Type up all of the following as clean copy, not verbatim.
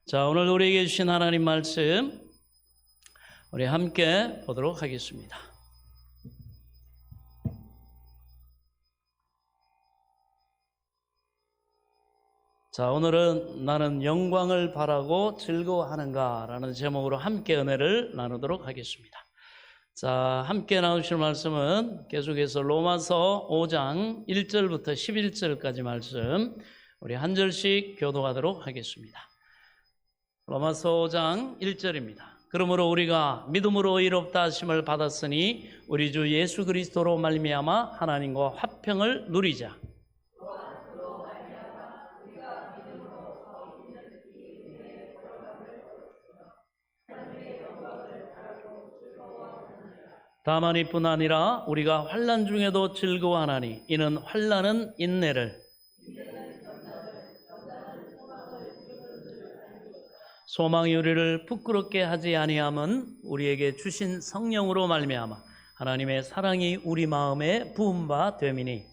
자, 오늘 우리에게 주신 하나님 말씀 우리 함께 보도록 하겠습니다. 자, 오늘은 나는 영광을 바라고 즐거워하는가 라는 제목으로 함께 은혜를 나누도록 하겠습니다. 자, 함께 나누실 말씀은 계속해서 로마서 5장 1절부터 11절까지 말씀 우리 한 절씩 교독하도록 하겠습니다. 로마서 5장 1절입니다. 그러므로 우리가 믿음으로 의롭다 하심을 받았으니 우리 주 예수 그리스도로 말미암아 하나님과 화평을 누리자. 다만 이뿐 아니라 우리가 환난 중에도 즐거워하나니 이는 환난은 인내를, 소망이 우리를 부끄럽게 하지 아니함은 우리에게 주신 성령으로 말미암아 하나님의 사랑이 우리 마음에 부은 바 됨이니,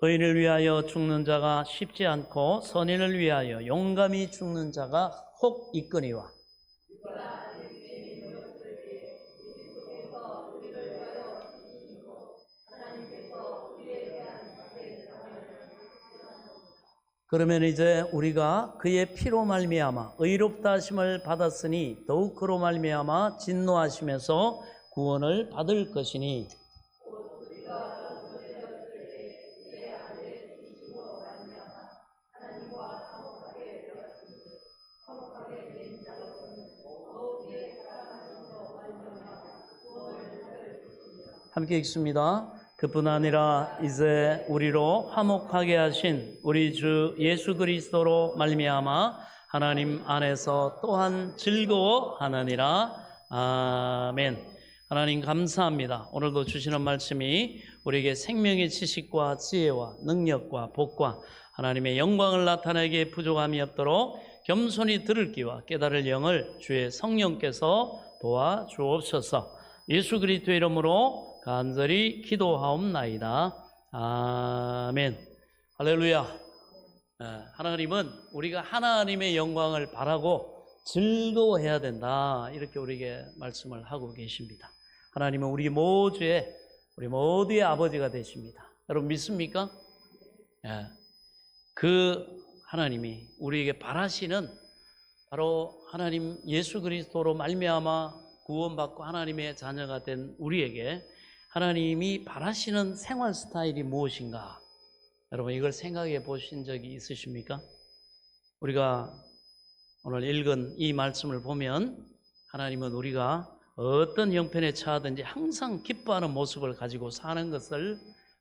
의인을 위하여 죽는 자가 쉽지 않고 선인을 위하여 용감히 죽는 자가 혹 있거니와, 그러면 이제 우리가 그의 피로 말미암아 의롭다 하심을 받았으니 더욱 그로 말미암아 진노하심에서 구원을 받을 것이니, 함께 읽습니다. 그뿐 아니라 이제 우리로 화목하게 하신 우리 주 예수 그리스도로 말미암아 하나님 안에서 또한 즐거워하느니라. 아멘. 하나님 감사합니다. 오늘도 주시는 말씀이 우리에게 생명의 지식과 지혜와 능력과 복과 하나님의 영광을 나타내기에 부족함이 없도록 겸손히 들을 귀와 깨달을 영을 주의 성령께서 도와주옵소서. 예수 그리스도의 이름으로 간절히 기도하옵나이다. 아멘. 할렐루야. 하나님은 우리가 하나님의 영광을 바라고 즐거워해야 된다, 이렇게 우리에게 말씀을 하고 계십니다. 하나님은 우리 모두의 아버지가 되십니다. 여러분 믿습니까? 그 하나님이 우리에게 바라시는 바로 하나님 예수 그리스도로 말미암아 구원받고 하나님의 자녀가 된 우리에게 하나님이 바라시는 생활 스타일이 무엇인가? 여러분 이걸 생각해 보신 적이 있으십니까? 우리가 오늘 읽은 이 말씀을 보면 하나님은 우리가 어떤 형편에 처하든지 항상 기뻐하는 모습을 가지고 사는 것을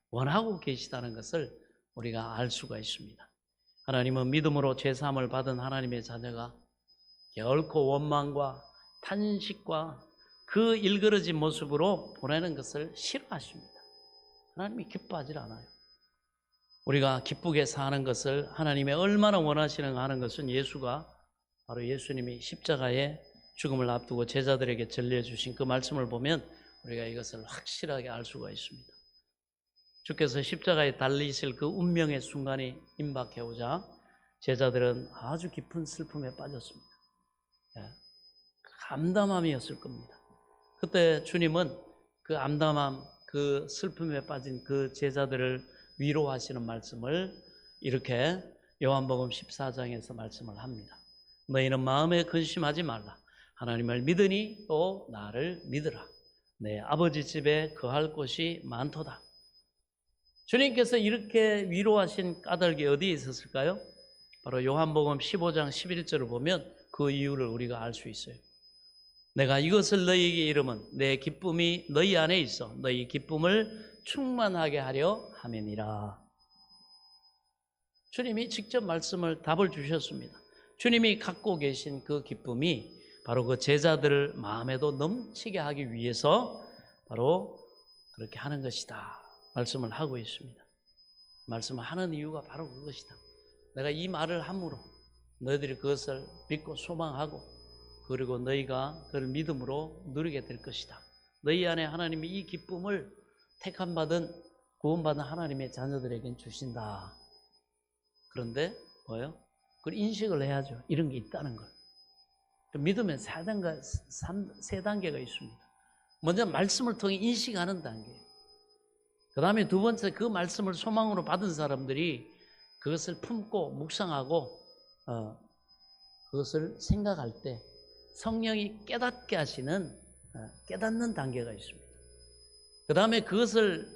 원하고 계시다는 것을 우리가 알 수가 있습니다. 하나님은 믿음으로 죄사함을 받은 하나님의 자녀가 결코 원망과 탄식과 그 일그러진 모습으로 보내는 것을 싫어하십니다. 하나님이 기뻐하지 않아요. 우리가 기쁘게 사는 것을 하나님이 얼마나 원하시는가 하는 것은 바로 예수님이 십자가에 죽음을 앞두고 제자들에게 전해주신 그 말씀을 보면 우리가 이것을 확실하게 알 수가 있습니다. 주께서 십자가에 달리실 그 운명의 순간이 임박해오자 제자들은 아주 깊은 슬픔에 빠졌습니다. 암담함이었을 겁니다. 그때 주님은 그 암담함, 그 슬픔에 빠진 그 제자들을 위로하시는 말씀을 이렇게 요한복음 14장에서 말씀을 합니다. 너희는 마음에 근심하지 말라. 하나님을 믿으니 또 나를 믿으라. 내 아버지 집에 거할 곳이 많도다. 주님께서 이렇게 위로하신 까닭이 어디에 있었을까요? 바로 요한복음 15장 11절을 보면 그 이유를 우리가 알 수 있어요. 내가 이것을 너희에게 이름은 내 기쁨이 너희 안에 있어 너희 기쁨을 충만하게 하려 함이니라. 주님이 직접 답을 주셨습니다. 주님이 갖고 계신 그 기쁨이 바로 그 제자들 마음에도 넘치게 하기 위해서 바로 그렇게 하는 것이다 말씀을 하고 있습니다. 말씀을 하는 이유가 바로 그것이다. 내가 이 말을 함으로 너희들이 그것을 믿고 소망하고 그리고 너희가 그를 믿음으로 누리게 될 것이다. 너희 안에 하나님이 이 기쁨을 택함받은 구원받은 하나님의 자녀들에겐 주신다. 그런데 뭐예요? 그걸 인식을 해야죠. 이런 게 있다는 걸. 믿으면 세 단계가 있습니다. 먼저 말씀을 통해 인식하는 단계. 그 다음에 두 번째, 그 말씀을 소망으로 받은 사람들이 그것을 품고 묵상하고 그것을 생각할 때 성령이 깨닫게 하시는 깨닫는 단계가 있습니다. 그 다음에 그것을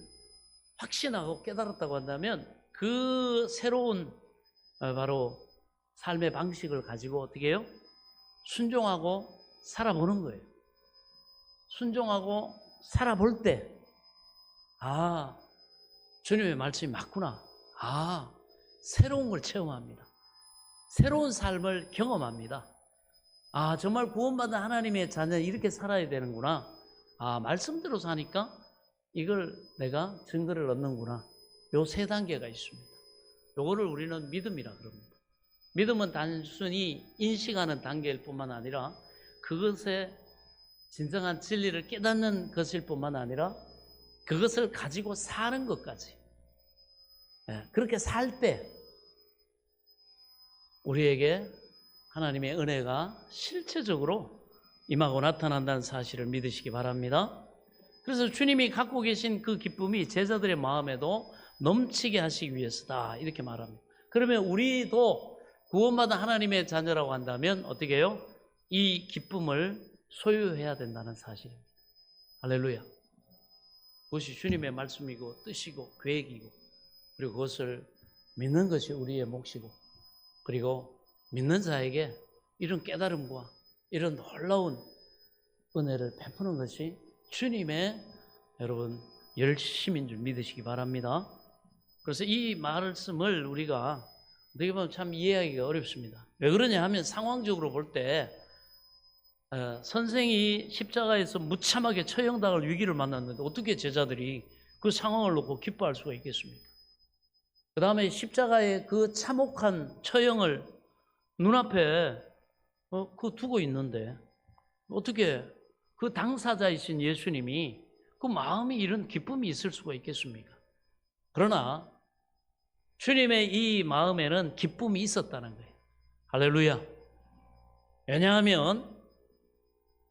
확신하고 깨달았다고 한다면 그 새로운 바로 삶의 방식을 가지고 어떻게 해요? 순종하고 살아보는 거예요. 순종하고 살아볼 때, 아, 주님의 말씀이 맞구나. 아, 새로운 걸 체험합니다. 새로운 삶을 경험합니다. 아, 정말 구원받은 하나님의 자녀 이렇게 살아야 되는구나. 아, 말씀대로 사니까 이걸 내가 증거를 얻는구나. 요 세 단계가 있습니다. 요거를 우리는 믿음이라 그럽니다. 믿음은 단순히 인식하는 단계일 뿐만 아니라 그것의 진정한 진리를 깨닫는 것일 뿐만 아니라 그것을 가지고 사는 것까지. 그렇게 살 때 우리에게 하나님의 은혜가 실체적으로 임하고 나타난다는 사실을 믿으시기 바랍니다. 그래서 주님이 갖고 계신 그 기쁨이 제자들의 마음에도 넘치게 하시기 위해서다 이렇게 말합니다. 그러면 우리도 구원받은 하나님의 자녀라고 한다면 어떻게 해요? 이 기쁨을 소유해야 된다는 사실입니다. 할렐루야. 그것이 주님의 말씀이고 뜻이고 계획이고 그리고 그것을 믿는 것이 우리의 몫이고 그리고 믿는 자에게 이런 깨달음과 이런 놀라운 은혜를 베푸는 것이 주님의 여러분 열심인 줄 믿으시기 바랍니다. 그래서 이 말씀을 우리가 어떻게 보면 참 이해하기가 어렵습니다. 왜 그러냐 하면 상황적으로 볼 때 선생이 십자가에서 무참하게 처형당할 위기를 만났는데 어떻게 제자들이 그 상황을 놓고 기뻐할 수가 있겠습니까? 그 다음에 십자가의 그 참혹한 처형을 눈앞에 그 두고 있는데 어떻게 그 당사자이신 예수님이 그 마음이 이런 기쁨이 있을 수가 있겠습니까? 그러나 주님의 이 마음에는 기쁨이 있었다는 거예요. 할렐루야. 왜냐하면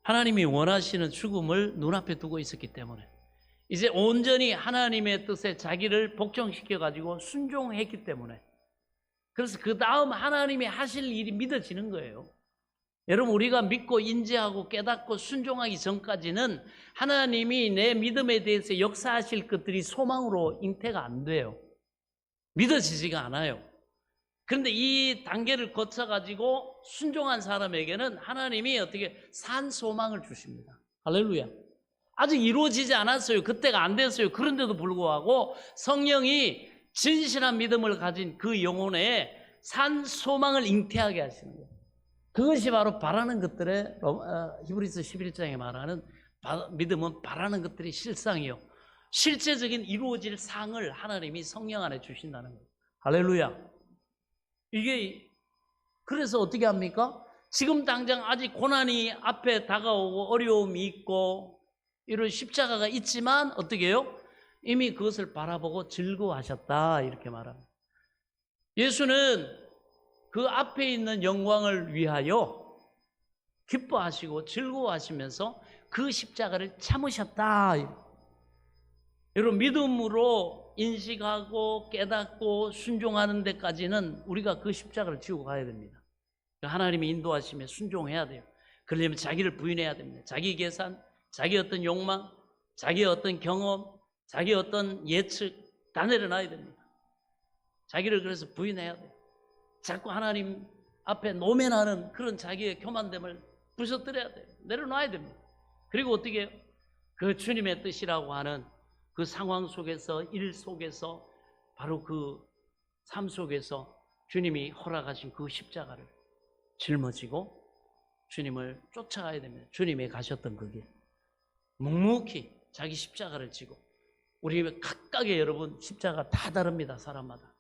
하나님이 원하시는 죽음을 눈앞에 두고 있었기 때문에 이제 온전히 하나님의 뜻에 자기를 복종시켜가지고 순종했기 때문에 그래서 그 다음 하나님이 하실 일이 믿어지는 거예요. 여러분 우리가 믿고 인지하고 깨닫고 순종하기 전까지는 하나님이 내 믿음에 대해서 역사하실 것들이 소망으로 잉태가 안 돼요. 믿어지지가 않아요. 그런데 이 단계를 거쳐가지고 순종한 사람에게는 하나님이 어떻게 산 소망을 주십니다. 할렐루야. 아직 이루어지지 않았어요. 그때가 안 됐어요. 그런데도 불구하고 성령이 진실한 믿음을 가진 그 영혼에 산 소망을 잉태하게 하시는 거예요. 그것이 바로 바라는 것들의 히브리서 11장에 말하는 믿음은 바라는 것들이 실상이요. 실제적인 이루어질 상을 하나님이 성령 안에 주신다는 거예요. 할렐루야. 이게 그래서 어떻게 합니까? 지금 당장 아직 고난이 앞에 다가오고 어려움이 있고 이런 십자가가 있지만 어떻게 해요? 이미 그것을 바라보고 즐거워하셨다 이렇게 말합니다. 예수는 그 앞에 있는 영광을 위하여 기뻐하시고 즐거워하시면서 그 십자가를 참으셨다. 여러분 믿음으로 인식하고 깨닫고 순종하는 데까지는 우리가 그 십자가를 지고 가야 됩니다. 하나님의 인도하심에 순종해야 돼요. 그러려면 자기를 부인해야 됩니다. 자기 계산, 자기 어떤 욕망, 자기 어떤 경험, 자기 어떤 예측 다 내려놔야 됩니다. 자기를 그래서 부인해야 돼요. 자꾸 하나님 앞에 노면하는 그런 자기의 교만됨을 부서뜨려야 돼요. 내려놔야 됩니다. 그리고 어떻게 해요? 그 주님의 뜻이라고 하는 그 상황 속에서 일 속에서 바로 그 삶 속에서 주님이 허락하신 그 십자가를 짊어지고 주님을 쫓아가야 됩니다. 주님이 가셨던 그 길 묵묵히 자기 십자가를 지고 우리 각각의 여러분 십자가 다 다릅니다. 사람마다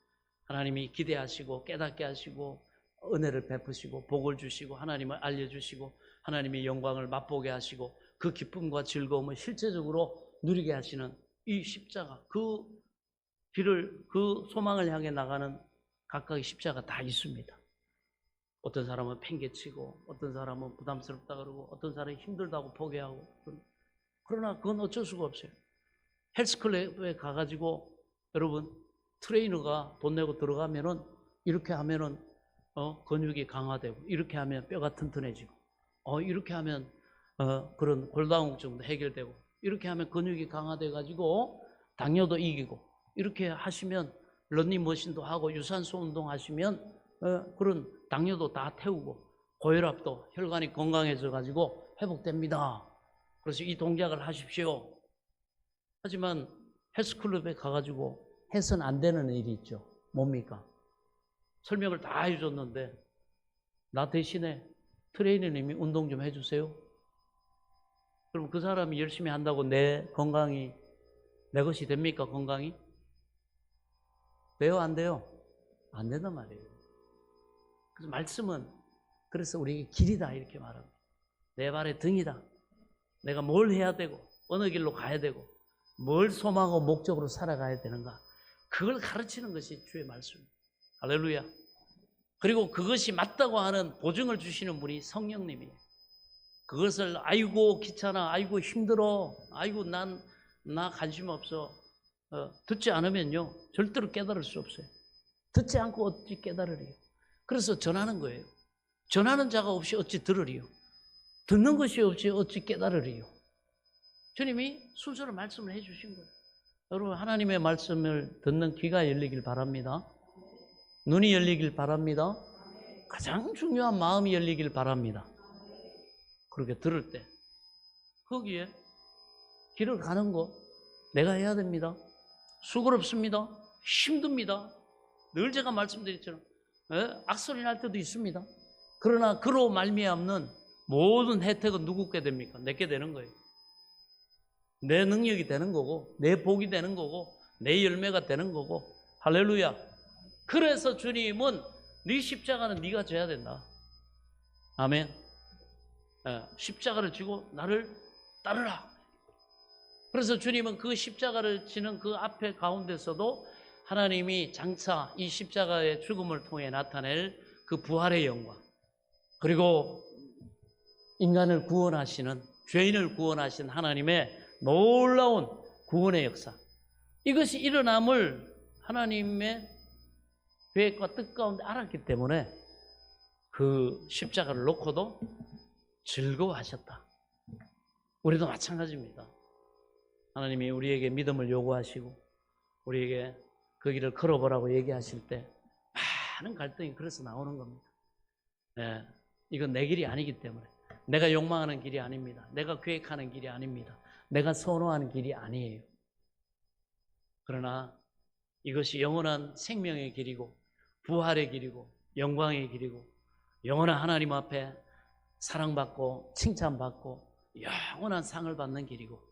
하나님이 기대하시고 깨닫게 하시고 은혜를 베푸시고 복을 주시고 하나님을 알려주시고 하나님의 영광을 맛보게 하시고 그 기쁨과 즐거움을 실제적으로 누리게 하시는 이 십자가 그 그 소망을 향해 나가는 각각의 십자가 다 있습니다. 어떤 사람은 팽개치고, 어떤 사람은 부담스럽다 그러고, 어떤 사람이 힘들다고 포기하고. 그러나 그건 어쩔 수가 없어요. 헬스클럽에 가가지고 여러분 트레이너가 돈 내고 들어가면은 이렇게 하면은 근육이 강화되고, 이렇게 하면 뼈가 튼튼해지고, 이렇게 하면 그런 골다공증도 해결되고, 이렇게 하면 근육이 강화돼 가지고 당뇨도 이기고, 이렇게 하시면 러닝머신도 하고 유산소 운동 하시면 그런 당뇨도 다 태우고 고혈압도 혈관이 건강해져 가지고 회복됩니다. 그래서 이 동작을 하십시오. 하지만 헬스클럽에 가가지고 해서는 안 되는 일이 있죠. 뭡니까? 설명을 다 해줬는데 나 대신에 트레이너님이 운동 좀 해주세요. 그럼 그 사람이 열심히 한다고 내 건강이 내 것이 됩니까? 건강이? 돼요? 안 돼요? 안 된단 말이에요. 그래서 말씀은 그래서 우리에게 길이다 이렇게 말합니다. 내 발의 등이다. 내가 뭘 해야 되고 어느 길로 가야 되고 뭘 소망하고 목적으로 살아가야 되는가, 그걸 가르치는 것이 주의 말씀입니다. 할렐루야. 그리고 그것이 맞다고 하는 보증을 주시는 분이 성령님이에요. 그것을 아이고 귀찮아, 아이고 힘들어, 아이고 나 관심 없어, 듣지 않으면요 절대로 깨달을 수 없어요. 듣지 않고 어찌 깨달으리요. 그래서 전하는 거예요. 전하는 자가 없이 어찌 들으리요. 듣는 것이 없이 어찌 깨달으리요. 주님이 순서로 말씀을 해주신 거예요. 여러분, 하나님의 말씀을 듣는 귀가 열리길 바랍니다. 눈이 열리길 바랍니다. 가장 중요한 마음이 열리길 바랍니다. 그렇게 들을 때 거기에 길을 가는 거 내가 해야 됩니다. 수고롭습니다. 힘듭니다. 늘 제가 말씀드렸처럼 악소리 날 때도 있습니다. 그러나 그로 말미암는 모든 혜택은 누구께 됩니까? 내게 되는 거예요. 내 능력이 되는 거고, 내 복이 되는 거고, 내 열매가 되는 거고. 할렐루야. 그래서 주님은 네 십자가는 네가 져야 된다. 아멘. 십자가를 지고 나를 따르라. 그래서 주님은 그 십자가를 지는 그 앞에 가운데서도 하나님이 장차 이 십자가의 죽음을 통해 나타낼 그 부활의 영광, 그리고 인간을 구원하시는, 죄인을 구원하신 하나님의 놀라운 구원의 역사, 이것이 일어남을 하나님의 계획과 뜻 가운데 알았기 때문에 그 십자가를 놓고도 즐거워하셨다. 우리도 마찬가지입니다. 하나님이 우리에게 믿음을 요구하시고 우리에게 그 길을 걸어보라고 얘기하실 때 많은 갈등이 그래서 나오는 겁니다. 이건 내 길이 아니기 때문에, 내가 욕망하는 길이 아닙니다. 내가 계획하는 길이 아닙니다. 내가 선호하는 길이 아니에요. 그러나 이것이 영원한 생명의 길이고 부활의 길이고 영광의 길이고 영원한 하나님 앞에 사랑받고 칭찬받고 영원한 상을 받는 길이고,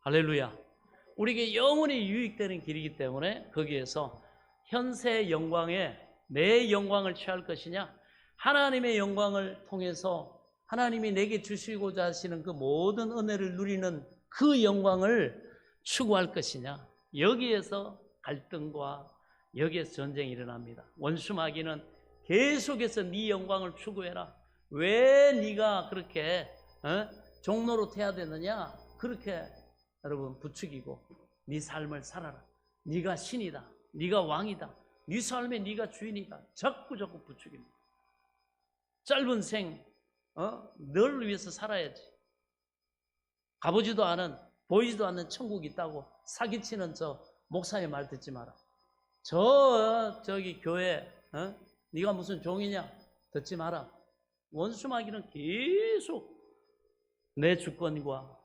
할렐루야. 우리에게 영원히 유익되는 길이기 때문에 거기에서 현세 영광에 내 영광을 취할 것이냐, 하나님의 영광을 통해서 하나님이 내게 주시고자 하시는 그 모든 은혜를 누리는 그 영광을 추구할 것이냐, 여기에서 갈등과 여기에서 전쟁이 일어납니다. 원수 마귀는 계속해서 네 영광을 추구해라. 왜 네가 그렇게 종로로 태야 되느냐, 그렇게 여러분 부추기고 네 삶을 살아라. 네가 신이다. 네가 왕이다. 네 삶에 네가 주인이다. 자꾸 부추깁니다. 짧은 생 너를 위해서 살아야지. 가보지도 않은, 보이지도 않는 천국이 있다고 사기치는 저 목사의 말 듣지 마라. 저기 교회 네가 무슨 종이냐 듣지 마라. 원수 마귀는 계속 내 주권과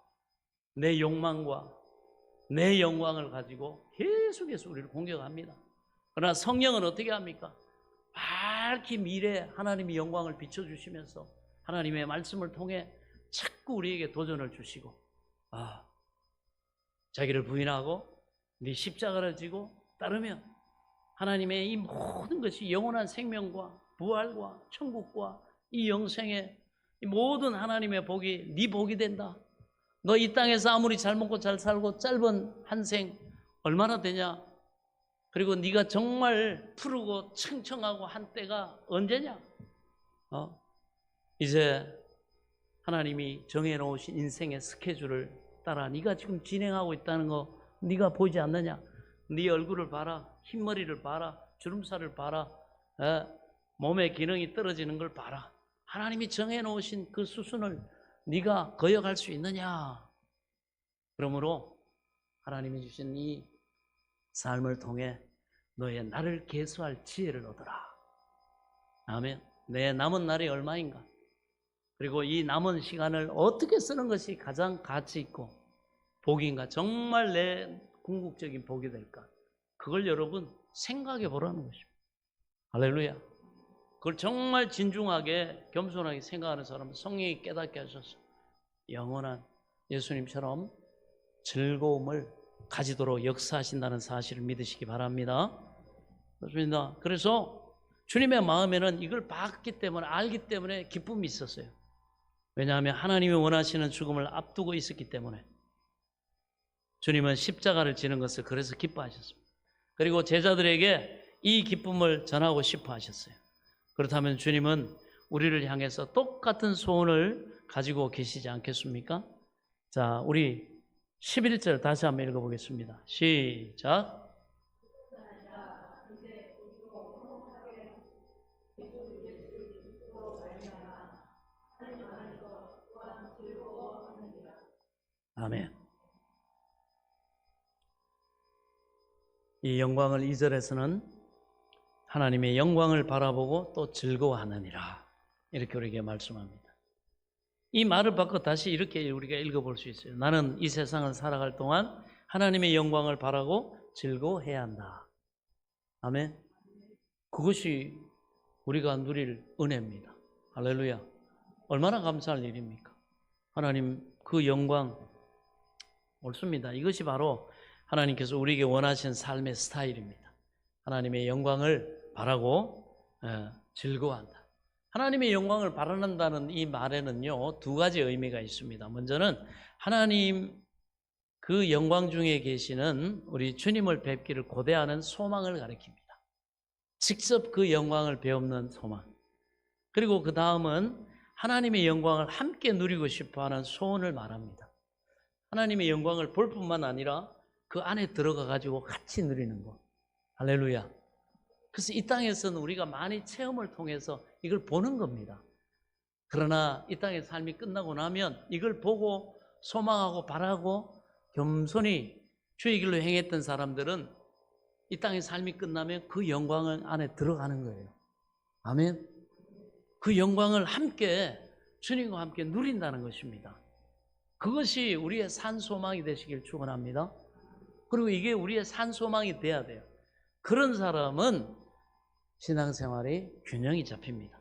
내 욕망과 내 영광을 가지고 계속해서 우리를 공격합니다. 그러나 성령은 어떻게 합니까? 밝히 미래에 하나님이 영광을 비춰주시면서 하나님의 말씀을 통해 자꾸 우리에게 도전을 주시고, 자기를 부인하고 네 십자가를 지고 따르면 하나님의 이 모든 것이 영원한 생명과 부활과 천국과 이 영생의 이 모든 하나님의 복이 네 복이 된다. 너 이 땅에서 아무리 잘 먹고 잘 살고 짧은 한 생 얼마나 되냐? 그리고 네가 정말 푸르고 청청하고 한 때가 언제냐? 이제 하나님이 정해놓으신 인생의 스케줄을 따라 네가 지금 진행하고 있다는 거 네가 보이지 않느냐? 네 얼굴을 봐라, 흰머리를 봐라, 주름살을 봐라, 몸의 기능이 떨어지는 걸 봐라. 하나님이 정해놓으신 그 수순을 네가 거역할 수 있느냐? 그러므로 하나님이 주신 이 삶을 통해 너의 나를 계수할 지혜를 얻어라. 아멘. 내 남은 날이 얼마인가? 그리고 이 남은 시간을 어떻게 쓰는 것이 가장 가치 있고 복인가? 정말 내 궁극적인 복이 될까? 그걸 여러분 생각해 보라는 것입니다. 할렐루야. 그걸 정말 진중하게 겸손하게 생각하는 사람은 성령이 깨닫게 하셔서 영원한 예수님처럼 즐거움을 가지도록 역사하신다는 사실을 믿으시기 바랍니다. 그렇습니다. 그래서 주님의 마음에는 이걸 봤기 때문에, 알기 때문에 기쁨이 있었어요. 왜냐하면 하나님이 원하시는 죽음을 앞두고 있었기 때문에. 주님은 십자가를 지는 것을 그래서 기뻐하셨습니다. 그리고 제자들에게 이 기쁨을 전하고 싶어 하셨어요. 그렇다면 주님은 우리를 향해서 똑같은 소원을 가지고 계시지 않겠습니까? 자, 우리 11절 다시 한번 읽어보겠습니다. 시작. 아멘. 이 영광을 2절에서는 하나님의 영광을 바라보고 또 즐거워하느니라 이렇게 우리에게 말씀합니다. 이 말을 바꿔 다시 이렇게 우리가 읽어볼 수 있어요. 나는 이 세상을 살아갈 동안 하나님의 영광을 바라고 즐거워해야 한다. 아멘. 그것이 우리가 누릴 은혜입니다. 할렐루야. 얼마나 감사할 일입니까? 하나님 그 영광 옳습니다. 이것이 바로 하나님께서 우리에게 원하시는 삶의 스타일입니다. 하나님의 영광을 바라고 즐거워한다. 하나님의 영광을 바라는다는 이 말에는요, 두 가지 의미가 있습니다. 먼저는 하나님 그 영광 중에 계시는 우리 주님을 뵙기를 고대하는 소망을 가리킵니다. 직접 그 영광을 배우는 소망. 그리고 그 다음은 하나님의 영광을 함께 누리고 싶어하는 소원을 말합니다. 하나님의 영광을 볼 뿐만 아니라 그 안에 들어가 가지고 같이 누리는 것. 할렐루야. 그래서 이 땅에서는 우리가 많이 체험을 통해서 이걸 보는 겁니다. 그러나 이 땅의 삶이 끝나고 나면 이걸 보고 소망하고 바라고 겸손히 주의 길로 행했던 사람들은 이 땅의 삶이 끝나면 그 영광을 안에 들어가는 거예요. 아멘. 그 영광을 함께 주님과 함께 누린다는 것입니다. 그것이 우리의 산 소망이 되시길 축원합니다. 그리고 이게 우리의 산 소망이 돼야 돼요. 그런 사람은 신앙생활이 균형이 잡힙니다.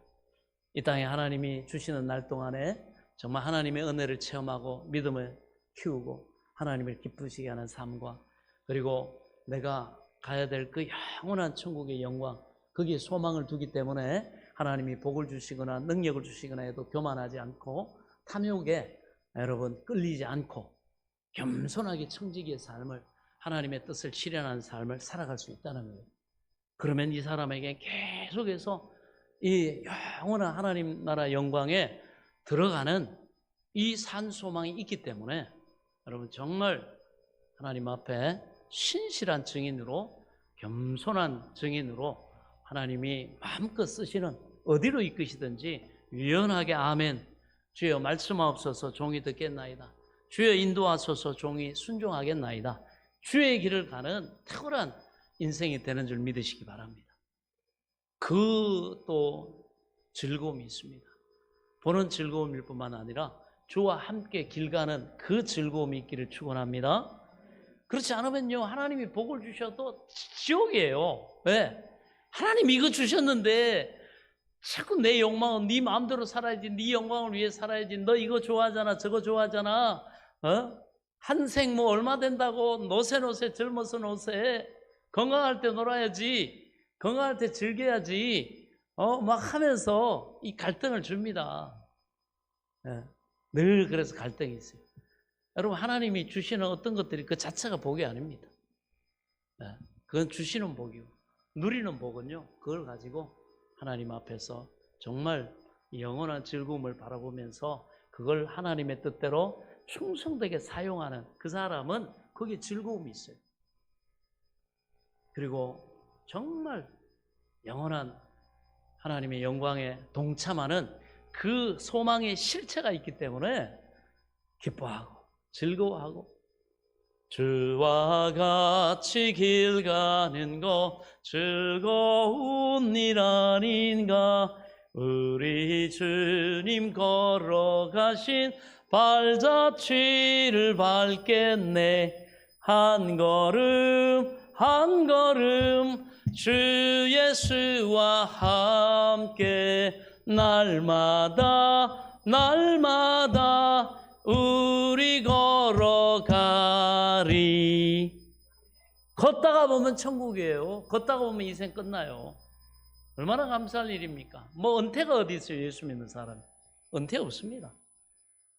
이 땅에 하나님이 주시는 날 동안에 정말 하나님의 은혜를 체험하고 믿음을 키우고 하나님을 기쁘시게 하는 삶과 그리고 내가 가야 될 그 영원한 천국의 영광, 거기에 소망을 두기 때문에 하나님이 복을 주시거나 능력을 주시거나 해도 교만하지 않고 탐욕에 여러분 끌리지 않고 겸손하게 청지기의 삶을 하나님의 뜻을 실현하는 삶을 살아갈 수 있다는 거예요. 그러면 이 사람에게 계속해서 이 영원한 하나님 나라 영광에 들어가는 이 산 소망이 있기 때문에 여러분 정말 하나님 앞에 신실한 증인으로 겸손한 증인으로 하나님이 마음껏 쓰시는 어디로 이끄시든지 유연하게 아멘 주여 말씀하옵소서 종이 듣겠나이다. 주여 인도하소서 종이 순종하겠나이다. 주의 길을 가는 탁월한 인생이 되는 줄 믿으시기 바랍니다. 그 또 즐거움이 있습니다. 보는 즐거움일 뿐만 아니라 주와 함께 길 가는 그 즐거움이 있기를 축원합니다. 그렇지 않으면요 하나님이 복을 주셔도 지옥이에요. 왜? 하나님이 이거 주셨는데 자꾸 내 욕망은 네 마음대로 살아야지, 네 영광을 위해 살아야지, 너 이거 좋아하잖아 저거 좋아하잖아, 한생 뭐 얼마 된다고 노세 젊어서 노세, 건강할 때 놀아야지, 건강할 때 즐겨야지, 막 하면서 이 갈등을 줍니다. 늘 그래서 갈등이 있어요. 여러분 하나님이 주시는 어떤 것들이 그 자체가 복이 아닙니다. 그건 주시는 복이고, 누리는 복은요, 그걸 가지고 하나님 앞에서 정말 영원한 즐거움을 바라보면서 그걸 하나님의 뜻대로 충성되게 사용하는 그 사람은 거기에 즐거움이 있어요. 그리고 정말 영원한 하나님의 영광에 동참하는 그 소망의 실체가 있기 때문에 기뻐하고 즐거워하고, 주와 같이 길 가는 거 즐거운 일 아닌가. 우리 주님 걸어가신 발자취를 밟겠네. 한 걸음 한 걸음 주 예수와 함께 날마다 날마다 우리 걸어가리. 걷다가 보면 천국이에요. 걷다가 보면 인생 끝나요. 얼마나 감사할 일입니까? 뭐 은퇴가 어디 있어요? 예수 믿는 사람 은퇴 없습니다.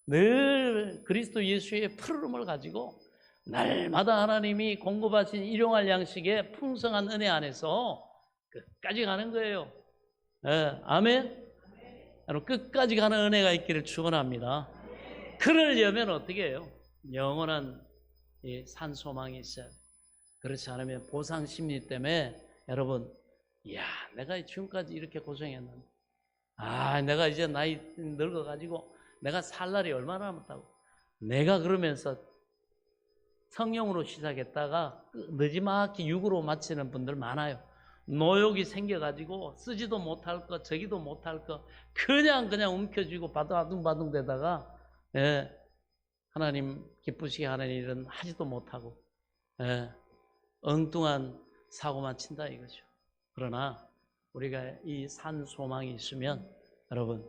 늘 그리스도 예수의 푸르름을 가지고 날마다 하나님이 공급하신 일용할 양식의 풍성한 은혜 안에서 끝까지 가는 거예요. 네, 아멘. 여러분, 끝까지 가는 은혜가 있기를 축원합니다. 그러려면 어떻게 해요? 영원한 산 소망이 있어요. 그렇지 않으면 보상 심리 때문에 여러분, 이야, 내가 지금까지 이렇게 고생했는데, 내가 이제 나이 늙어가지고 내가 살 날이 얼마나 남았다고. 내가 그러면서 성령으로 시작했다가 늦지막히 육으로 마치는 분들 많아요. 노욕이 생겨가지고 쓰지도 못할 거, 저기도 못할 거, 그냥 움켜쥐고 바둥바둥 대다가, 하나님 기쁘시게 하는 일은 하지도 못하고, 엉뚱한 사고만 친다 이거죠. 그러나 우리가 이 산 소망이 있으면 여러분,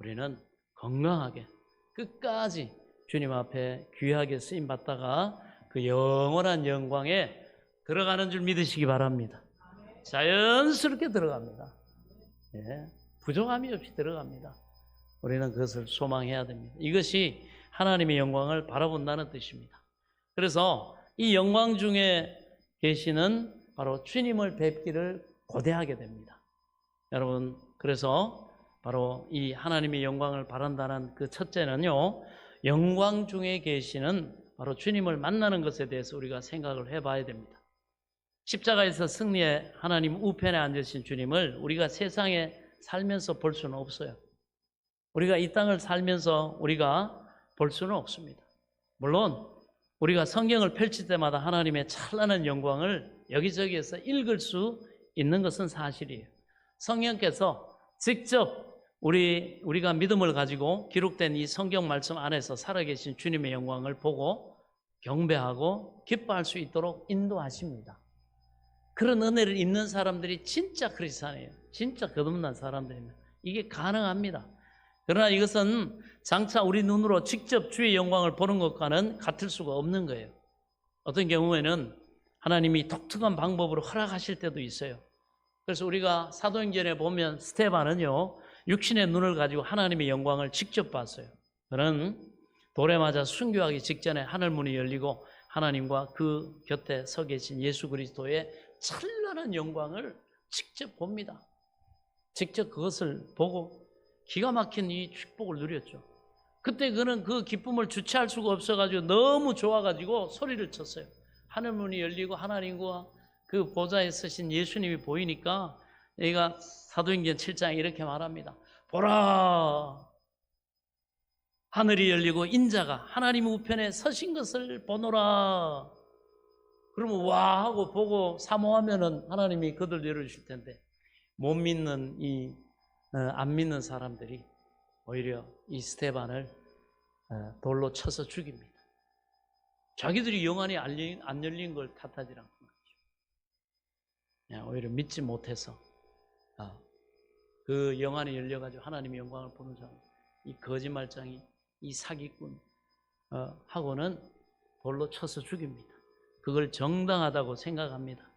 우리는 건강하게 끝까지 주님 앞에 귀하게 쓰임 받다가 그 영원한 영광에 들어가는 줄 믿으시기 바랍니다. 자연스럽게 들어갑니다. 부족함이 없이 들어갑니다. 우리는 그것을 소망해야 됩니다. 이것이 하나님의 영광을 바라본다는 뜻입니다. 그래서 이 영광 중에 계시는 바로 주님을 뵙기를 고대하게 됩니다. 여러분, 그래서 바로 이 하나님의 영광을 바란다는 그 첫째는요, 영광 중에 계시는 바로 주님을 만나는 것에 대해서 우리가 생각을 해봐야 됩니다. 십자가에서 승리해 하나님 우편에 앉으신 주님을 우리가 세상에 살면서 볼 수는 없어요. 우리가 이 땅을 살면서 우리가 볼 수는 없습니다. 물론 우리가 성경을 펼칠 때마다 하나님의 찬란한 영광을 여기저기에서 읽을 수 있는 것은 사실이에요. 성령께서 직접 우리가 믿음을 가지고 기록된 이 성경 말씀 안에서 살아계신 주님의 영광을 보고 경배하고 기뻐할 수 있도록 인도하십니다. 그런 은혜를 입는 사람들이 진짜 크리스찬이에요. 진짜 거듭난 사람들입니다. 이게 가능합니다. 그러나 이것은 장차 우리 눈으로 직접 주의 영광을 보는 것과는 같을 수가 없는 거예요. 어떤 경우에는 하나님이 독특한 방법으로 허락하실 때도 있어요. 그래서 우리가 사도행전에 보면 스데반은요, 육신의 눈을 가지고 하나님의 영광을 직접 봤어요. 그는 돌에 맞아 순교하기 직전에 하늘문이 열리고 하나님과 그 곁에 서 계신 예수 그리스도의 찬란한 영광을 직접 봅니다. 직접 그것을 보고 기가 막힌 이 축복을 누렸죠. 그때 그는 그 기쁨을 주체할 수가 없어가지고 너무 좋아가지고 소리를 쳤어요. 하늘문이 열리고 하나님과 그 보좌에 서신 예수님이 보이니까 여기가 사도행전 7장에 이렇게 말합니다. 보라, 하늘이 열리고 인자가 하나님 우편에 서신 것을 보노라. 그러면 와 하고 보고 사모하면은 하나님이 그들 열어주실 텐데, 못 믿는 안 믿는 사람들이 오히려 이 스데반을 돌로 쳐서 죽입니다. 자기들이 영안이 안 열린 걸 탓하지 않고 말이죠. 오히려 믿지 못해서 그 영안이 열려가지고 하나님의 영광을 보는 사람, 이 거짓말장이, 이 사기꾼 하고는 돌로 쳐서 죽입니다. 그걸 정당하다고 생각합니다.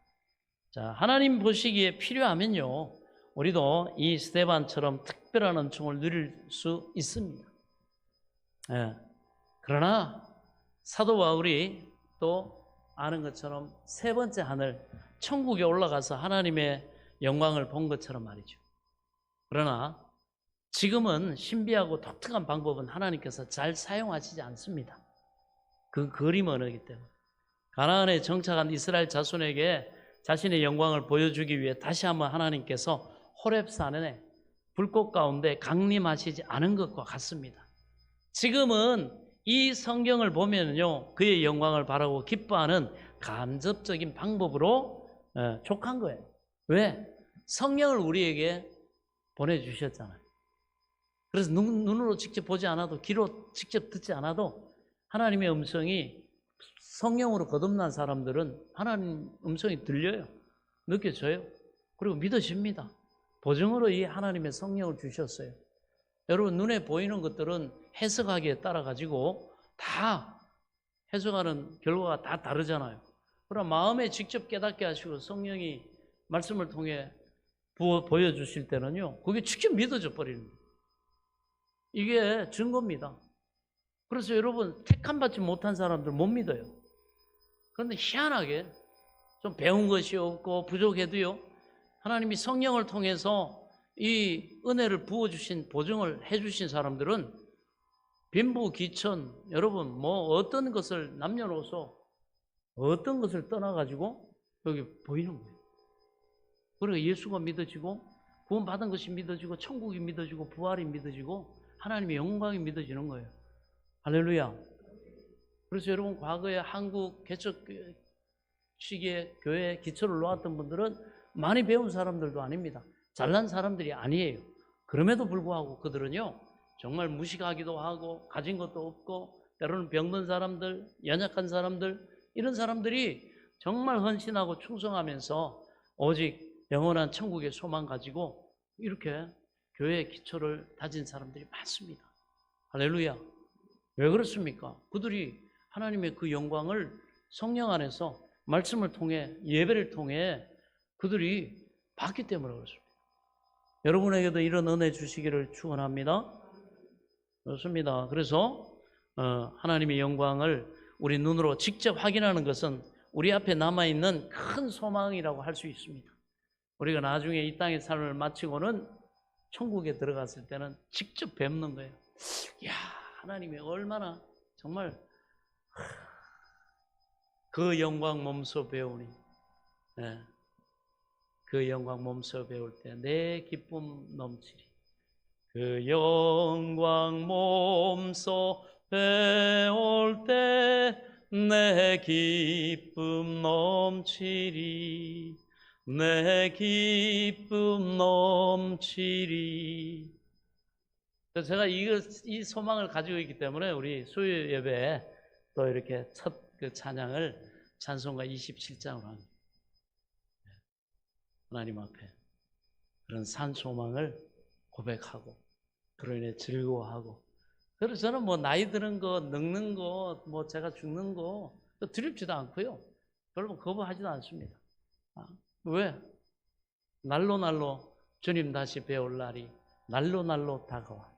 자, 하나님 보시기에 필요하면요, 우리도 이 스데반처럼 특별한 은총을 누릴 수 있습니다. 그러나 사도 바울이 또 아는 것처럼 세 번째 하늘, 천국에 올라가서 하나님의 영광을 본 것처럼 말이죠. 그러나 지금은 신비하고 독특한 방법은 하나님께서 잘 사용하시지 않습니다. 그 그림은 언어이기 때문에. 가나안에 정착한 이스라엘 자손에게 자신의 영광을 보여주기 위해 다시 한번 하나님께서 호렙산에 불꽃 가운데 강림하시지 않은 것과 같습니다. 지금은 이 성경을 보면요, 그의 영광을 바라고 기뻐하는 간접적인 방법으로 족한 거예요. 왜? 성령을 우리에게 보내주셨잖아요. 그래서 눈으로 직접 보지 않아도, 귀로 직접 듣지 않아도 하나님의 음성이 성령으로 거듭난 사람들은 하나님 음성이 들려요. 느껴져요. 그리고 믿어집니다. 보증으로 이 하나님의 성령을 주셨어요. 여러분, 눈에 보이는 것들은 해석하기에 따라 가지고 다 해석하는 결과가 다 다르잖아요. 그러나 마음에 직접 깨닫게 하시고 성령이 말씀을 통해 보여주실 때는요, 그게 직접 믿어져 버리는 거예요. 이게 증거입니다. 그래서 여러분, 택함받지 못한 사람들 못 믿어요. 그런데 희한하게 좀 배운 것이 없고 부족해도요, 하나님이 성령을 통해서 이 은혜를 부어주신, 보증을 해주신 사람들은 빈부귀천, 여러분, 뭐 어떤 것을 남녀노소, 어떤 것을 떠나가지고 여기 보이는 거예요. 그러니까 예수가 믿어지고, 구원받은 것이 믿어지고, 천국이 믿어지고, 부활이 믿어지고, 하나님의 영광이 믿어지는 거예요. 할렐루야. 그래서 여러분, 과거에 한국 개척 시기에 교회 기초를 놓았던 분들은 많이 배운 사람들도 아닙니다. 잘난 사람들이 아니에요. 그럼에도 불구하고 그들은요, 정말 무식하기도 하고, 가진 것도 없고, 때로는 병든 사람들, 연약한 사람들, 이런 사람들이 정말 헌신하고 충성하면서 오직 영원한 천국의 소망 가지고 이렇게 교회의 기초를 다진 사람들이 많습니다. 할렐루야. 왜 그렇습니까? 그들이 하나님의 그 영광을 성령 안에서 말씀을 통해, 예배를 통해 그들이 봤기 때문에 그렇습니다. 여러분에게도 이런 은혜 주시기를 축원합니다. 그렇습니다. 그래서 하나님의 영광을 우리 눈으로 직접 확인하는 것은 우리 앞에 남아있는 큰 소망이라고 할 수 있습니다. 우리가 나중에 이 땅의 삶을 마치고는 천국에 들어갔을 때는 직접 뵙는 거예요. 이야, 하나님이 얼마나 정말 그 영광 몸소 배우니, 네. 그 영광 몸소 배울 때 내 기쁨 넘치리. 그 영광 몸소 배울 때 내 기쁨 넘치리. 내 기쁨 넘치리. 그래서 제가 이 소망을 가지고 있기 때문에 우리 수요 예배에 또 이렇게 첫 그 찬양을 찬송가 27장으로 합니다. 하나님 앞에 그런 산 소망을 고백하고 그로 인해 즐거워하고, 그래서 저는 뭐 나이 드는 거, 늙는 거, 뭐 제가 죽는 거 두렵지도 않고요, 별로 거부하지도 않습니다. 왜? 날로 주님 다시 배울 날이 날로 다가와.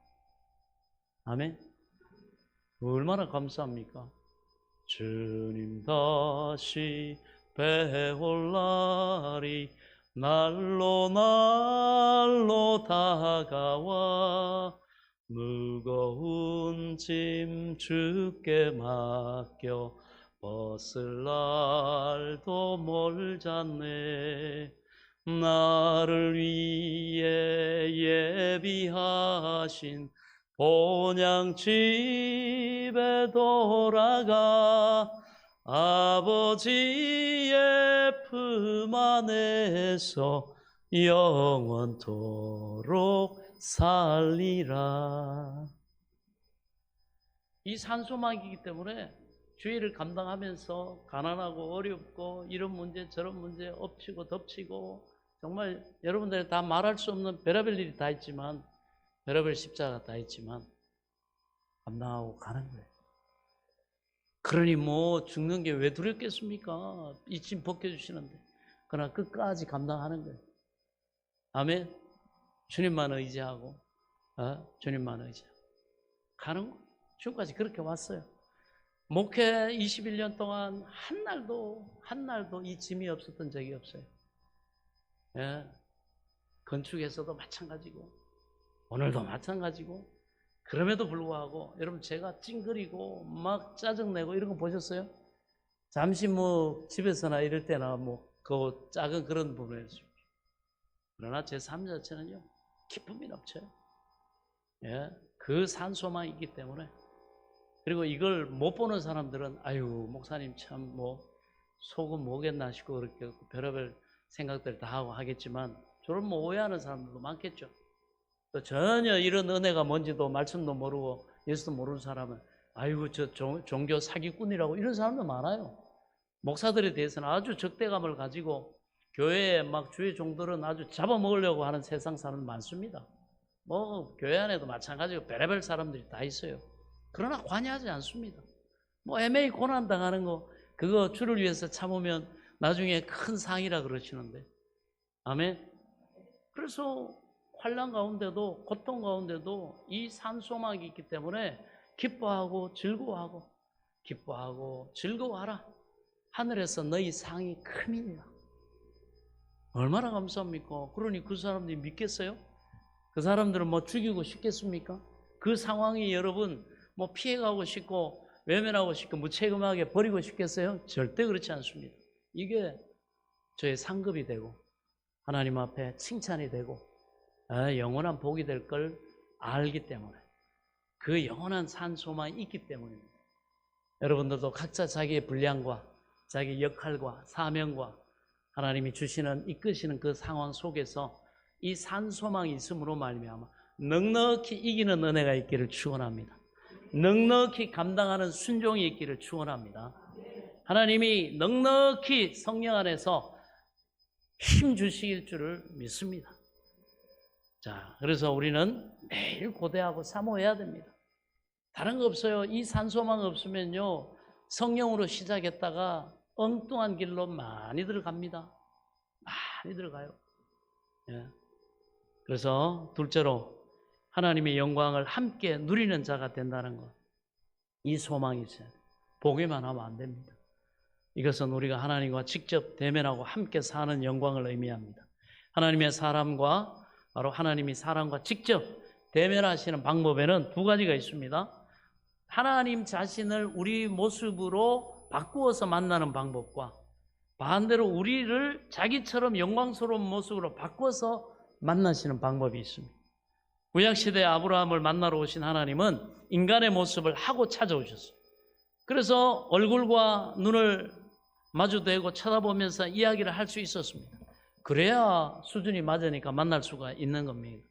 아멘. 얼마나 감사합니까? 주님 다시 배울 날이 날로 다가와. 무거운 짐 주께 맡겨 벗을 날도 멀잖네. 나를 위해 예비하신 본향 집에 돌아가 아버지의 품 안에서 영원토록 살리라. 이 산소막이기 때문에 주의를 감당하면서 가난하고 어렵고 이런 문제 저런 문제 엎치고 덮치고 정말 여러분들이 다 말할 수 없는 별의별 일이 다 있지만, 별의별 십자가 다 있지만 감당하고 가는 거예요. 그러니 뭐 죽는 게 왜 두렵겠습니까? 이 짐 벗겨주시는데. 그러나 끝까지 감당하는 거예요. 아멘. 주님만 의지하고 주님만 의지하고 가는 거. 지금까지 그렇게 왔어요. 목회 21년 동안 한 날도 이 짐이 없었던 적이 없어요. 예. 건축에서도 마찬가지고 오늘도 마찬가지고 그럼에도 불구하고 여러분 제가 찡그리고 막 짜증내고 이런 거 보셨어요? 잠시 뭐 집에서나 이럴 때나 뭐 그 작은 그런 부분에서 그러나 제 삶 자체는요 기쁨이 넘쳐요. 예. 그 산소망이 있기 때문에 그리고 이걸 못 보는 사람들은 아유 목사님 참 뭐 속은 뭐겠나 싶고 그렇게 별의별 생각들 다 하고 하겠지만 저런 뭐 오해하는 사람들도 많겠죠. 또 전혀 이런 은혜가 뭔지도 말씀도 모르고 예수도 모르는 사람은 아이고 저 종교 사기꾼이라고 이런 사람도 많아요. 목사들에 대해서는 아주 적대감을 가지고 교회에 막 주의 종들은 아주 잡아먹으려고 하는 세상 사람 많습니다. 뭐 교회 안에도 마찬가지고 별의별 사람들이 다 있어요. 그러나 관여하지 않습니다. 뭐 애매히 고난 당하는 거 그거 주를 위해서 참으면 나중에 큰 상이라 그러시는데 아멘. 그래서 환난 가운데도 고통 가운데도 이 산소망이 있기 때문에 기뻐하고 즐거워하라. 하늘에서 너희 상이 큼이니라. 얼마나 감사합니까? 그러니 그 사람들이 믿겠어요? 그 사람들은 뭐 죽이고 싶겠습니까? 그 상황이 여러분 뭐 피해가고 싶고 외면하고 싶고 무책임하게 버리고 싶겠어요? 절대 그렇지 않습니다. 이게 저의 상급이 되고 하나님 앞에 칭찬이 되고 영원한 복이 될 걸 알기 때문에 그 영원한 산소망이 있기 때문입니다. 여러분들도 각자 자기의 분량과 자기 역할과 사명과 하나님이 주시는 이끄시는 그 상황 속에서 이 산소망이 있음으로 말미암아 넉넉히 이기는 은혜가 있기를 축원합니다. 넉넉히 감당하는 순종이 있기를 축원합니다. 하나님이 넉넉히 성령 안에서 힘 주시길 줄을 믿습니다. 자, 그래서 우리는 매일 고대하고 사모해야 됩니다. 다른 거 없어요. 이 산소망 없으면요 성령으로 시작했다가 엉뚱한 길로 많이 들어갑니다. 많이 들어가요. 예. 그래서 둘째로 하나님의 영광을 함께 누리는 자가 된다는 것. 이 소망이 있어요. 보기만 하면 안 됩니다. 이것은 우리가 하나님과 직접 대면하고 함께 사는 영광을 의미합니다. 하나님의 사람과 바로 하나님이 사람과 직접 대면하시는 방법에는 두 가지가 있습니다. 하나님 자신을 우리 모습으로 바꾸어서 만나는 방법과 반대로 우리를 자기처럼 영광스러운 모습으로 바꿔서 만나시는 방법이 있습니다. 구약시대 아브라함을 만나러 오신 하나님은 인간의 모습을 하고 찾아오셨어요. 그래서 얼굴과 눈을 마주대고 쳐다보면서 이야기를 할 수 있었습니다. 그래야 수준이 맞으니까 만날 수가 있는 겁니다.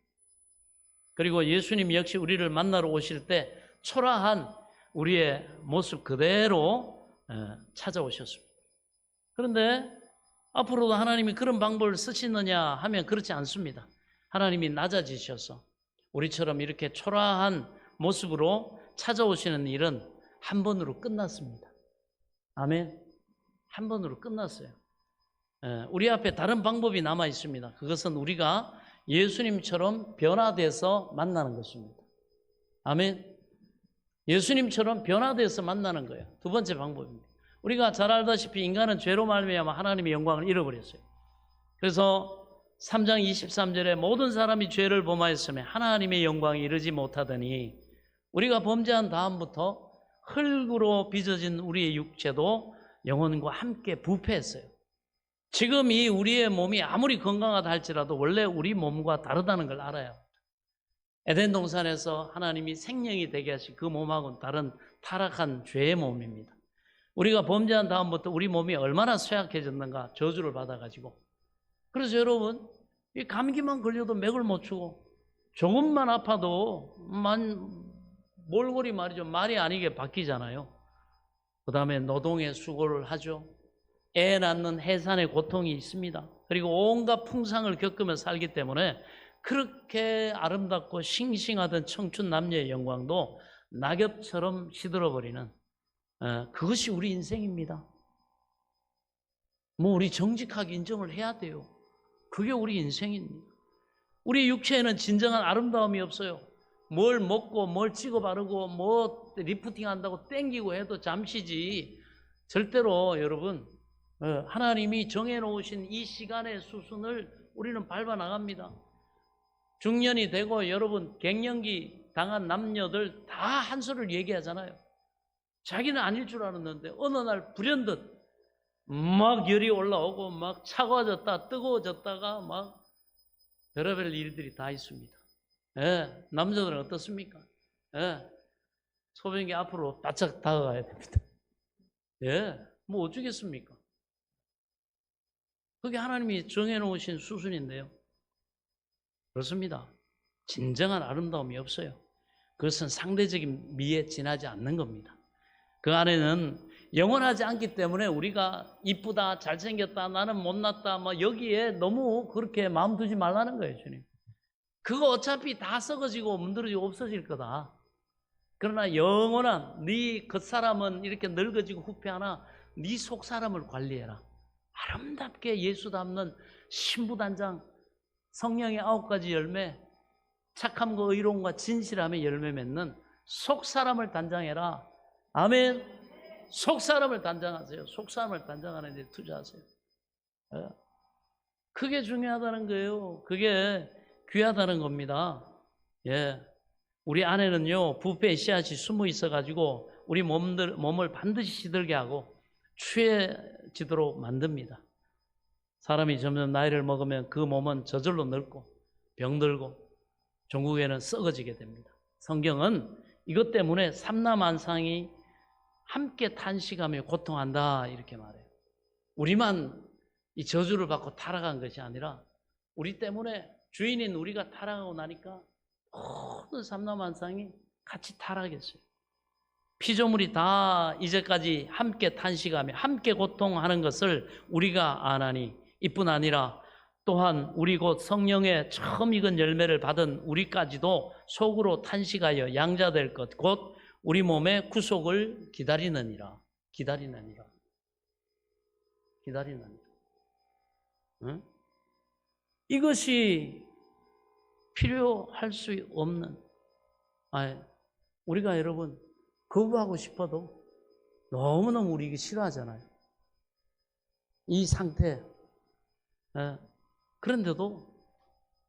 그리고 예수님 역시 우리를 만나러 오실 때 초라한 우리의 모습 그대로 찾아오셨습니다. 그런데 앞으로도 하나님이 그런 방법을 쓰시느냐 하면 그렇지 않습니다. 하나님이 낮아지셔서 우리처럼 이렇게 초라한 모습으로 찾아오시는 일은 한 번으로 끝났습니다. 아멘. 한 번으로 끝났어요. 우리 앞에 다른 방법이 남아 있습니다. 그것은 우리가 예수님처럼 변화돼서 만나는 것입니다. 아멘. 예수님처럼 변화돼서 만나는 거예요. 두 번째 방법입니다. 우리가 잘 알다시피 인간은 죄로 말미암아 하나님의 영광을 잃어버렸어요. 그래서 3장 23절에 모든 사람이 죄를 범하였으며 하나님의 영광에 이르지 못하더니 우리가 범죄한 다음부터 흙으로 빚어진 우리의 육체도 영혼과 함께 부패했어요. 지금 이 우리의 몸이 아무리 건강하다 할지라도 원래 우리 몸과 다르다는 걸 알아요. 에덴 동산에서 하나님이 생명이 되게 하신 그 몸하고는 다른 타락한 죄의 몸입니다. 우리가 범죄한 다음부터 우리 몸이 얼마나 쇠약해졌는가 저주를 받아가지고. 그래서 여러분 이 감기만 걸려도 맥을 못 추고 조금만 아파도 몰골이 말이죠. 말이 아니게 바뀌잖아요. 그 다음에 노동의 수고를 하죠. 애 낳는 해산의 고통이 있습니다. 그리고 온갖 풍상을 겪으며 살기 때문에 그렇게 아름답고 싱싱하던 청춘 남녀의 영광도 낙엽처럼 시들어버리는 그것이 우리 인생입니다. 뭐 우리 정직하게 인정을 해야 돼요. 그게 우리 인생입니다. 우리 육체에는 진정한 아름다움이 없어요. 뭘 먹고 뭘 찍어 바르고 뭐 리프팅 한다고 땡기고 해도 잠시지 절대로 여러분 하나님이 정해놓으신 이 시간의 수순을 우리는 밟아 나갑니다. 중년이 되고 여러분 갱년기 당한 남녀들 다 한 소리를 얘기하잖아요. 자기는 아닐 줄 알았는데 어느 날 불현듯 막 열이 올라오고 막 차가워졌다 뜨거워졌다가 막 별의별 일들이 다 있습니다. 예, 남자들은 어떻습니까? 예, 소변기 앞으로 바짝 다가가야 됩니다. 예, 뭐 어쩌겠습니까? 그게 하나님이 정해놓으신 수순인데요. 그렇습니다. 진정한 아름다움이 없어요. 그것은 상대적인 미에 지나지 않는 겁니다. 그 안에는 영원하지 않기 때문에 우리가 이쁘다, 잘생겼다, 나는 못났다, 뭐 여기에 너무 그렇게 마음 두지 말라는 거예요, 주님. 그거 어차피 다 썩어지고 문드러지고 없어질 거다. 그러나 영원한 네 겉사람은 이렇게 늙어지고 후패하나 네 속사람을 관리해라. 아름답게 예수 닮는 신부단장, 성령의 9가지 열매, 착함과 의로움과 진실함의 열매 맺는 속사람을 단장해라. 아멘. 속사람을 단장하세요. 속사람을 단장하는 데 투자하세요. 그게 중요하다는 거예요. 그게 귀하다는 겁니다. 예. 우리 안에는요, 부패의 씨앗이 숨어 있어가지고 우리 몸을 반드시 시들게 하고 취해지도록 만듭니다. 사람이 점점 나이를 먹으면 그 몸은 저절로 늙고 병들고 종국에는 썩어지게 됩니다. 성경은 이것 때문에 삼라만상이 함께 탄식하며 고통한다 이렇게 말해요. 우리만 이 저주를 받고 타락한 것이 아니라 우리 때문에 주인인 우리가 타락하고 나니까 모든 삼라만상이 같이 타락했어요. 피조물이 다 이제까지 함께 탄식하며 함께 고통하는 것을 우리가 아나니 이뿐 아니라 또한 우리 곧 성령의 처음 익은 열매를 받은 우리까지도 속으로 탄식하여 양자될 것 곧 우리 몸의 구속을 기다리느니라. 응? 이것이 필요할 수 없는 우리가 여러분 거부하고 싶어도 너무너무 우리 이게 싫어하잖아요. 이 상태. 그런데도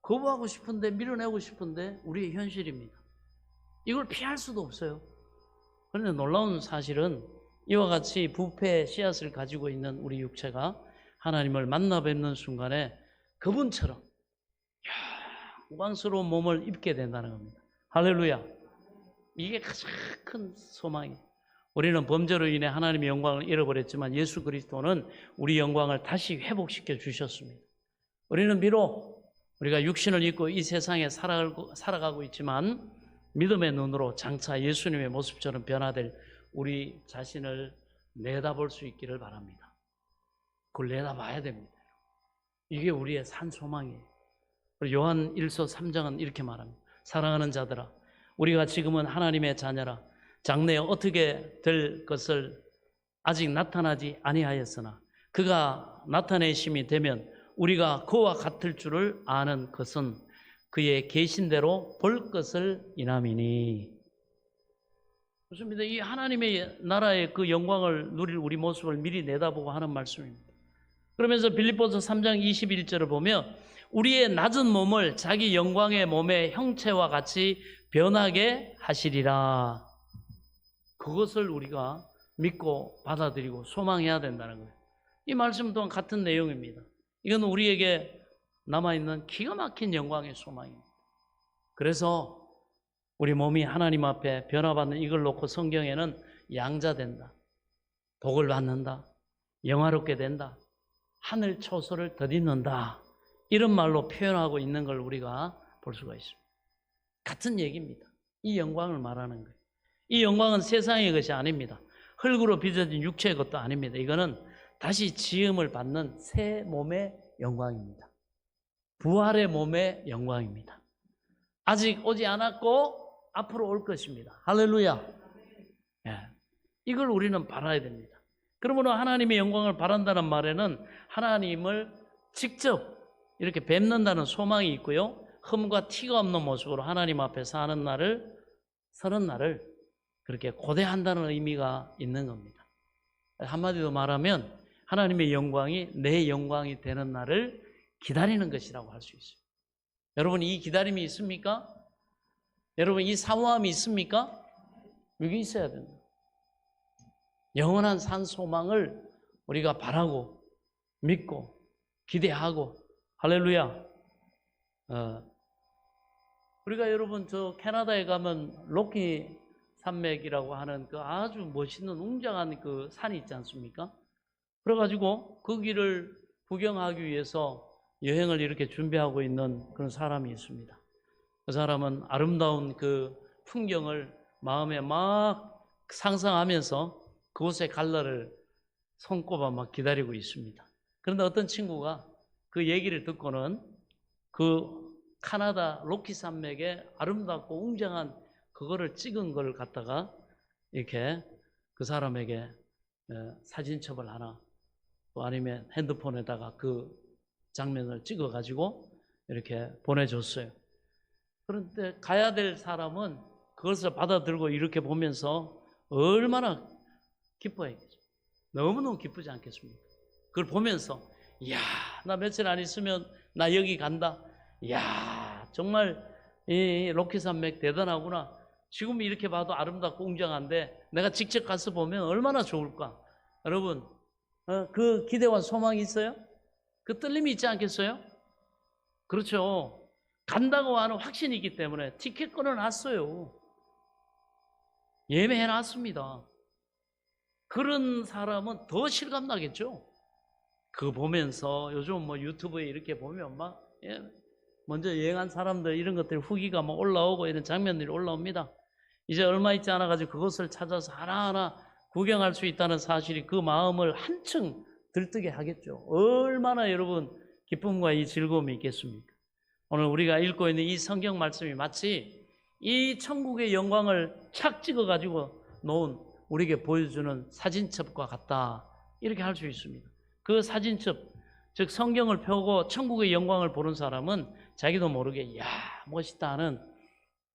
거부하고 싶은데 밀어내고 싶은데 우리의 현실입니다. 이걸 피할 수도 없어요. 그런데 놀라운 사실은 이와 같이 부패의 씨앗을 가지고 있는 우리 육체가 하나님을 만나 뵙는 순간에 그분처럼 영광스러운 몸을 입게 된다는 겁니다. 할렐루야. 이게 가장 큰 소망이에요. 우리는 범죄로 인해 하나님의 영광을 잃어버렸지만 예수 그리스도는 우리 영광을 다시 회복시켜 주셨습니다. 우리는 비록 우리가 육신을 입고 이 세상에 살아가고 있지만 믿음의 눈으로 장차 예수님의 모습처럼 변화될 우리 자신을 내다볼 수 있기를 바랍니다. 그걸 내다봐야 됩니다. 이게 우리의 산 소망이에요. 요한 1서 3장은 이렇게 말합니다. 사랑하는 자들아, 우리가 지금은 하나님의 자녀라. 장래에 어떻게 될 것을 아직 나타나지 아니하였으나 그가 나타내심이 되면 우리가 그와 같을 줄을 아는 것은 그의 계신 대로 볼 것을 인함이니. 그렇습니다. 이 하나님의 나라의 그 영광을 누릴 우리 모습을 미리 내다보고 하는 말씀입니다. 그러면서 빌립보서 3장 21절을 보면 우리의 낮은 몸을 자기 영광의 몸의 형체와 같이 변하게 하시리라. 그것을 우리가 믿고 받아들이고 소망해야 된다는 거예요. 이 말씀 또한 같은 내용입니다. 이건 우리에게 남아있는 기가 막힌 영광의 소망입니다. 그래서 우리 몸이 하나님 앞에 변화받는 이걸 놓고 성경에는 양자된다, 복을 받는다, 영화롭게 된다, 하늘 초소를 덧입는다, 이런 말로 표현하고 있는 걸 우리가 볼 수가 있습니다. 같은 얘기입니다. 이 영광을 말하는 거예요. 이 영광은 세상의 것이 아닙니다. 흙으로 빚어진 육체의 것도 아닙니다. 이거는 다시 지음을 받는 새 몸의 영광입니다. 부활의 몸의 영광입니다. 아직 오지 않았고 앞으로 올 것입니다. 할렐루야. 예. 이걸 우리는 바라야 됩니다. 그러므로 하나님의 영광을 바란다는 말에는 하나님을 직접 이렇게 뵙는다는 소망이 있고요. 흠과 티가 없는 모습으로 하나님 앞에 서는 날을 그렇게 고대한다는 의미가 있는 겁니다. 한마디로 말하면 하나님의 영광이 내 영광이 되는 날을 기다리는 것이라고 할 수 있어요. 여러분, 이 기다림이 있습니까? 여러분, 이 사모함이 있습니까? 이게 있어야 된다. 영원한 산 소망을 우리가 바라고 믿고 기대하고, 할렐루야. 우리가 여러분 저 캐나다에 가면 로키 산맥이라고 하는 그 아주 멋있는 웅장한 그 산이 있지 않습니까? 그래가지고 거기를 구경하기 위해서 여행을 이렇게 준비하고 있는 그런 사람이 있습니다. 그 사람은 아름다운 그 풍경을 마음에 막 상상하면서 그곳에 갈 날을 손꼽아 막 기다리고 있습니다. 그런데 어떤 친구가 그 얘기를 듣고는 그 카나다 로키 산맥의 아름답고 웅장한 그거를 찍은 걸 갖다가 이렇게 그 사람에게 사진첩을 하나 또 아니면 핸드폰에다가 그 장면을 찍어 가지고 이렇게 보내줬어요. 그런데 가야 될 사람은 그것을 받아들고 이렇게 보면서 얼마나 기뻐했겠어요. 너무너무 기쁘지 않겠습니까? 그걸 보면서 이야, 나 며칠 안 있으면 나 여기 간다. 이야, 정말 이 로키산맥 대단하구나. 지금 이렇게 봐도 아름답고 웅장한데 내가 직접 가서 보면 얼마나 좋을까. 여러분, 그 기대와 소망이 있어요? 그 떨림이 있지 않겠어요? 그렇죠. 간다고 하는 확신이 있기 때문에 티켓 끊어놨어요. 예매해놨습니다. 그런 사람은 더 실감나겠죠. 그거 보면서 요즘 뭐 유튜브에 이렇게 보면 막 먼저 여행한 사람들 이런 것들 후기가 막 올라오고 이런 장면들이 올라옵니다. 이제 얼마 있지 않아 가지고 그것을 찾아서 하나하나 구경할 수 있다는 사실이 그 마음을 한층 들뜨게 하겠죠. 얼마나 여러분 기쁨과 이 즐거움이 있겠습니까? 오늘 우리가 읽고 있는 이 성경 말씀이 마치 이 천국의 영광을 착 찍어 가지고 놓은 우리에게 보여주는 사진첩과 같다, 이렇게 할 수 있습니다. 그 사진첩, 즉 성경을 펴고 천국의 영광을 보는 사람은 자기도 모르게 이야 멋있다 하는,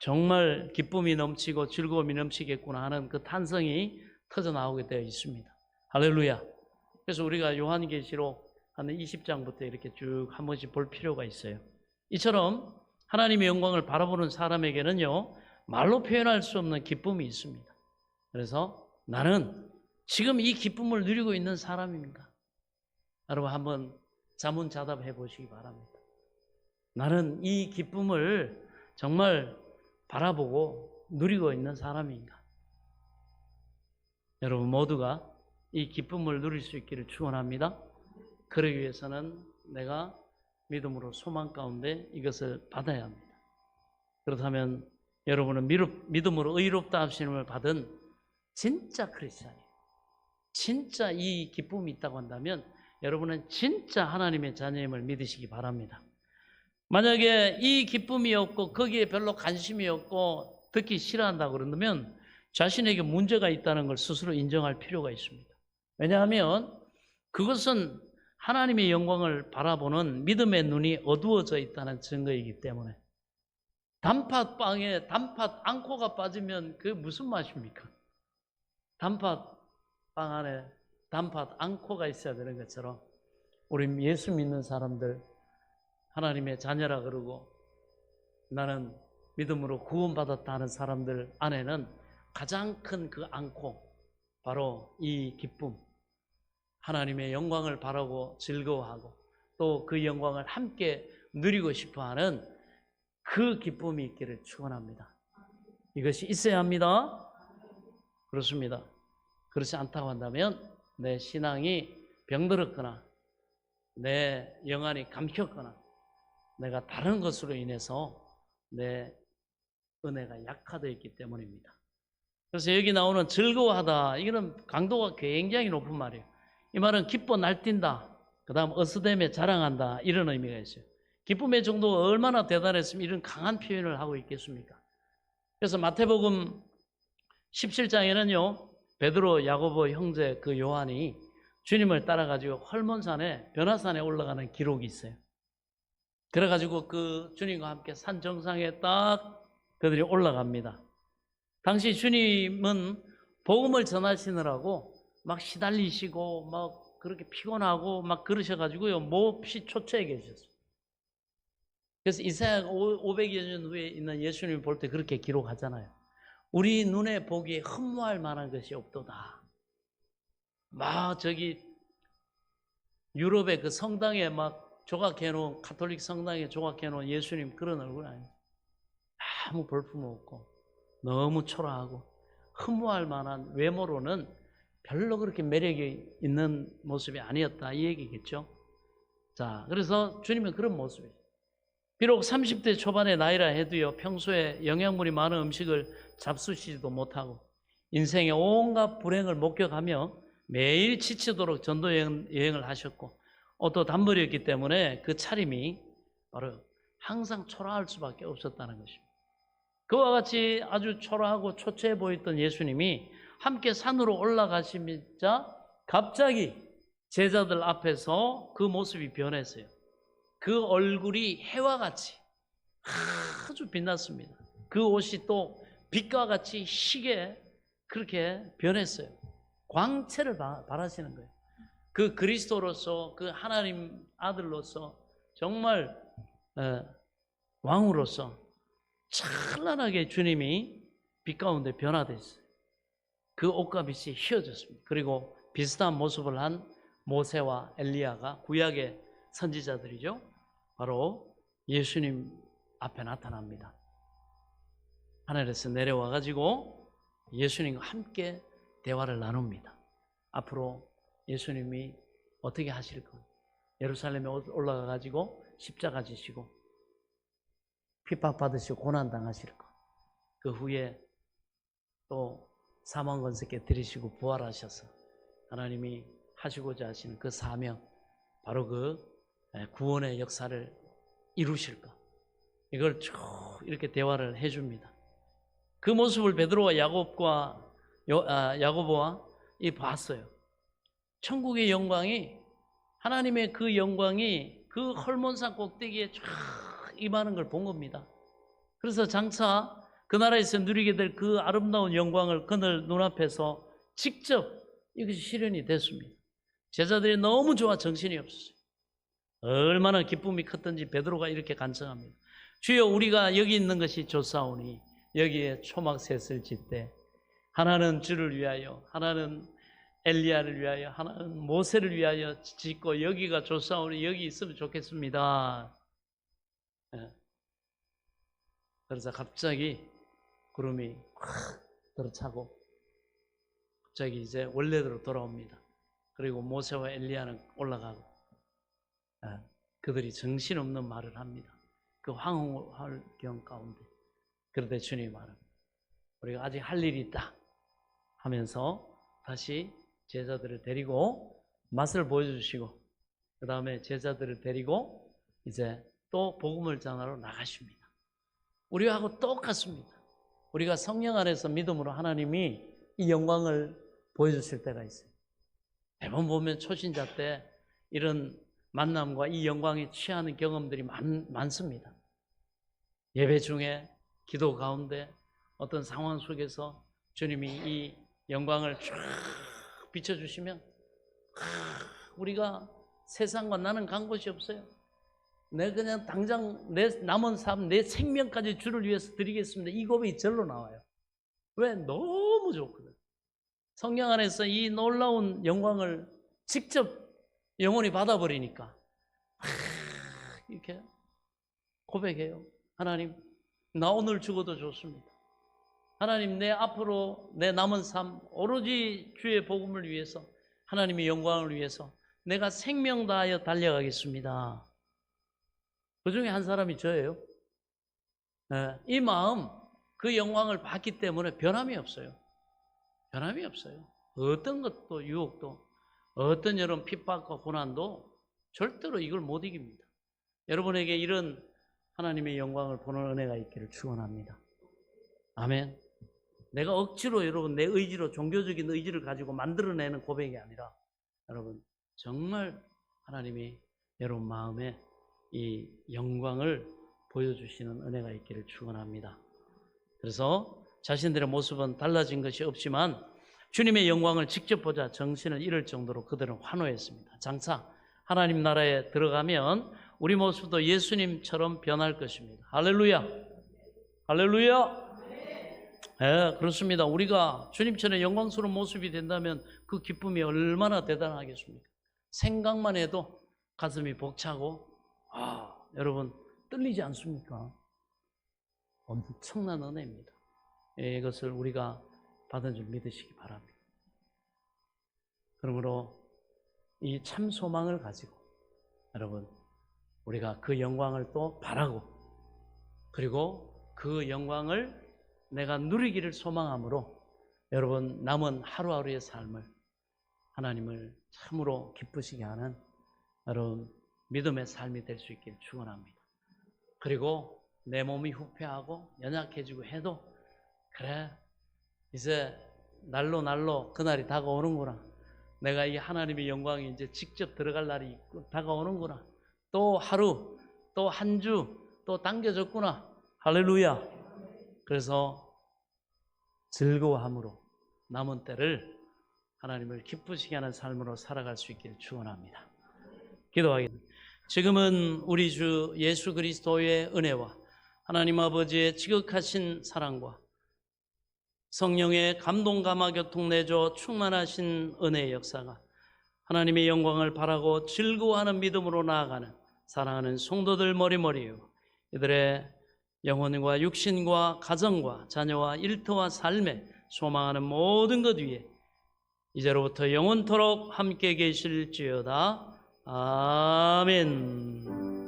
정말 기쁨이 넘치고 즐거움이 넘치겠구나 하는 그 탄성이 터져나오게 되어 있습니다. 할렐루야. 그래서 우리가 요한계시록 한 20장부터 이렇게 쭉 한 번씩 볼 필요가 있어요. 이처럼 하나님의 영광을 바라보는 사람에게는요, 말로 표현할 수 없는 기쁨이 있습니다. 그래서 나는 지금 이 기쁨을 누리고 있는 사람입니다. 여러분 한번 자문자답해 보시기 바랍니다. 나는 이 기쁨을 정말 바라보고 누리고 있는 사람인가? 여러분 모두가 이 기쁨을 누릴 수 있기를 축원합니다. 그러기 위해서는 내가 믿음으로 소망 가운데 이것을 받아야 합니다. 그렇다면 여러분은 믿음으로 의롭다 하심을 받은 진짜 크리스찬이에요. 진짜 이 기쁨이 있다고 한다면 여러분은 진짜 하나님의 자녀임을 믿으시기 바랍니다. 만약에 이 기쁨이 없고 거기에 별로 관심이 없고 듣기 싫어한다고 그러면 자신에게 문제가 있다는 걸 스스로 인정할 필요가 있습니다. 왜냐하면 그것은 하나님의 영광을 바라보는 믿음의 눈이 어두워져 있다는 증거이기 때문에. 단팥빵에 단팥 앙코가 빠지면 그게 무슨 맛입니까? 단팥빵 안에 단팥 앙코가 있어야 되는 것처럼 우리 예수 믿는 사람들, 하나님의 자녀라 그러고 나는 믿음으로 구원받았다 하는 사람들 안에는 가장 큰 그 앙코, 바로 이 기쁨, 하나님의 영광을 바라고 즐거워하고 또 그 영광을 함께 누리고 싶어하는 그 기쁨이 있기를 축원합니다. 이것이 있어야 합니다. 그렇습니다. 그렇지 않다고 한다면 내 신앙이 병들었거나 내 영안이 감켰거나 내가 다른 것으로 인해서 내 은혜가 약화되어 있기 때문입니다. 그래서 여기 나오는 즐거워하다, 이거는 강도가 굉장히 높은 말이에요. 이 말은 기뻐 날뛴다, 그 다음 어스댐에 자랑한다, 이런 의미가 있어요. 기쁨의 정도가 얼마나 대단했으면 이런 강한 표현을 하고 있겠습니까? 그래서 마태복음 17장에는요 베드로, 야고보 형제 그 요한이 주님을 따라가지고 헐몬산에, 변화산에 올라가는 기록이 있어요. 그래가지고 그 주님과 함께 산 정상에 딱 그들이 올라갑니다. 당시 주님은 복음을 전하시느라고 막 시달리시고 막 그렇게 피곤하고 막 그러셔가지고요, 몹시 초췌해 계셨어요. 그래서 이사야 500여 년 후에 있는 예수님을 볼 때 그렇게 기록하잖아요. 우리 눈에 보기에 흠모할 만한 것이 없도다. 막 저기 유럽의 그 성당에 막 조각해 놓은, 가톨릭 성당에 조각해 놓은 예수님 그런 얼굴 아니에요. 아무 볼품 없고 너무 초라하고 흠모할 만한 외모로는 별로 그렇게 매력이 있는 모습이 아니었다, 이 얘기겠죠. 자, 그래서 주님은 그런 모습이에요. 비록 30대 초반의 나이라 해도요, 평소에 영양분이 많은 음식을 잡수시지도 못하고 인생의 온갖 불행을 목격하며 매일 지치도록 전도 여행을 하셨고 또 단벌이었기 때문에 그 차림이 바로 항상 초라할 수밖에 없었다는 것입니다. 그와 같이 아주 초라하고 초췌해 보였던 예수님이 함께 산으로 올라가시자 갑자기 제자들 앞에서 그 모습이 변했어요. 그 얼굴이 해와 같이 아주 빛났습니다. 그 옷이 또 빛과 같이 희게 그렇게 변했어요. 광채를 발하시는 거예요. 그 그리스도로서, 그 하나님 아들로서, 정말 왕으로서 찬란하게 주님이 빛 가운데 변화됐어요. 그 옷과 빛이 휘어졌습니다. 그리고 비슷한 모습을 한 모세와 엘리야가 구약의 선지자들이죠. 바로 예수님 앞에 나타납니다. 하늘에서 내려와 가지고 예수님과 함께 대화를 나눕니다. 앞으로 예수님이 어떻게 하실 것, 예루살렘에 올라가 가지고 십자가 지시고 핍박받으시고 고난당하실 것, 그 후에 또 사망 권세께 들이시고 부활하셔서 하나님이 하시고자 하시는 그 사명, 바로 그 구원의 역사를 이루실 것, 이걸 쭉 이렇게 대화를 해줍니다. 그 모습을 베드로와 야고보와 봤어요. 천국의 영광이, 하나님의 그 영광이 그 헐몬산 꼭대기에 쫙 임하는 걸 본 겁니다. 그래서 장차 그 나라에서 누리게 될 그 아름다운 영광을 그들 눈앞에서 직접 이것이 실현이 됐습니다. 제자들이 너무 좋아 정신이 없었어요. 얼마나 기쁨이 컸던지 베드로가 이렇게 간청합니다. 주여, 우리가 여기 있는 것이 좋사오니 여기에 초막셋을 짓되 하나는 주를 위하여, 하나는 엘리야를 위하여, 하나는 모세를 위하여 짓고 여기가 좋사오니 여기 있으면 좋겠습니다. 그래서 갑자기 구름이 확 들어차고 갑자기 이제 원래대로 돌아옵니다. 그리고 모세와 엘리야는 올라가고 그들이 정신없는 말을 합니다. 그 황홀경 가운데. 그런데 주님이 말합니다. 우리가 아직 할 일이 있다 하면서 다시 제자들을 데리고 맛을 보여주시고 그 다음에 제자들을 데리고 이제 또 복음을 전하러 나가십니다. 우리하고 똑같습니다. 우리가 성령 안에서 믿음으로 하나님이 이 영광을 보여주실 때가 있어요. 대부분 보면 초신자 때 이런 만남과 이 영광에 취하는 경험들이 많습니다. 예배 중에, 기도 가운데, 어떤 상황 속에서 주님이 이 영광을 쫙 비춰주시면 우리가 세상과 나는 간 곳이 없어요. 내가 그냥 당장 내 남은 삶, 내 생명까지 주를 위해서 드리겠습니다. 이 고백이 절로 나와요. 왜? 너무 좋거든. 성령 안에서 이 놀라운 영광을 직접 영혼이 받아버리니까 이렇게 고백해요. 하나님, 나 오늘 죽어도 좋습니다. 하나님, 내 앞으로 내 남은 삶 오로지 주의 복음을 위해서, 하나님의 영광을 위해서 내가 생명 다하여 달려가겠습니다. 그 중에 한 사람이 저예요. 이 마음, 그 영광을 받기 때문에 변함이 없어요. 변함이 없어요. 어떤 것도, 유혹도, 어떤 여러분 핍박과 고난도 절대로 이걸 못 이깁니다. 여러분에게 이런 하나님의 영광을 보는 은혜가 있기를 축원합니다. 아멘. 내가 억지로, 여러분 내 의지로, 종교적인 의지를 가지고 만들어내는 고백이 아니라 여러분 정말 하나님이 여러분 마음에 이 영광을 보여주시는 은혜가 있기를 축원합니다. 그래서 자신들의 모습은 달라진 것이 없지만 주님의 영광을 직접 보자 정신을 잃을 정도로 그들은 환호했습니다. 장차 하나님 나라에 들어가면 우리 모습도 예수님처럼 변할 것입니다. 할렐루야! 할렐루야! 네, 그렇습니다. 우리가 주님처럼 영광스러운 모습이 된다면 그 기쁨이 얼마나 대단하겠습니까? 생각만 해도 가슴이 벅차고 여러분 떨리지 않습니까? 엄청난 은혜입니다. 이것을 우리가 받은 줄 믿으시기 바랍니다. 그러므로 이 참 소망을 가지고 여러분 우리가 그 영광을 또 바라고 그리고 그 영광을 내가 누리기를 소망함으로 여러분 남은 하루하루의 삶을 하나님을 참으로 기쁘시게 하는 여러분 믿음의 삶이 될 수 있길 축원합니다. 그리고 내 몸이 후퇴하고 연약해지고 해도 그래 이제 날로 그날이 다가오는구나. 내가 이 하나님의 영광이 이제 직접 들어갈 날이 다가오는구나. 또 하루, 또 한 주, 또 당겨졌구나. 할렐루야. 그래서 즐거워함으로 남은 때를 하나님을 기쁘시게 하는 삶으로 살아갈 수 있기를 축원합니다. 기도하겠습니다. 지금은 우리 주 예수 그리스도의 은혜와 하나님 아버지의 지극하신 사랑과 성령의 감동 감화 교통 내줘 충만하신 은혜의 역사가 하나님의 영광을 바라고 즐거워하는 믿음으로 나아가는 사랑하는 성도들 머리머리요 이들의 영혼과 육신과 가정과 자녀와 일터와 삶에 소망하는 모든 것 위에 이제로부터 영원토록 함께 계실지어다. 아멘.